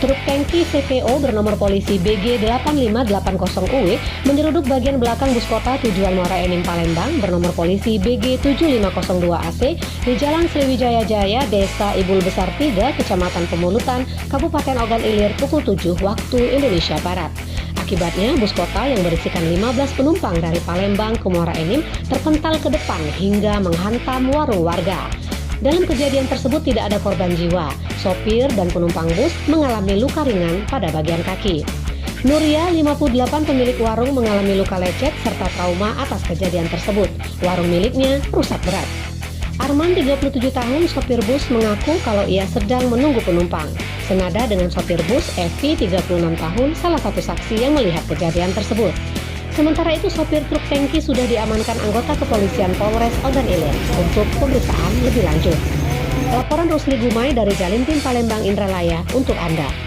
Truk tangki CVO bernomor polisi BG 8580UW menyeruduk bagian belakang bus kota tujuan Muara Enim Palembang bernomor polisi BG 7502AC di Jalan Sriwijaya Jaya, Desa Ibul Besar 3, Kecamatan Pemulutan, Kabupaten Ogan Ilir pukul 7 waktu Indonesia Barat. Akibatnya, bus kota yang berisikan 15 penumpang dari Palembang ke Muara Enim terpental ke depan hingga menghantam warung warga. Dalam kejadian tersebut tidak ada korban jiwa. Sopir dan penumpang bus mengalami luka ringan pada bagian kaki. Nuria, 58, pemilik warung mengalami luka lecet serta trauma atas kejadian tersebut. Warung miliknya rusak berat. Arman, 37 tahun, sopir bus mengaku kalau ia sedang menunggu penumpang. Senada dengan sopir bus, Evi, 36 tahun, salah satu saksi yang melihat kejadian tersebut. Sementara itu, sopir truk tangki sudah diamankan anggota kepolisian Polres Ogan Ilir untuk pemeriksaan lebih lanjut. Laporan Rusli Gumai dari Jalintim Palembang Indralaya untuk Anda.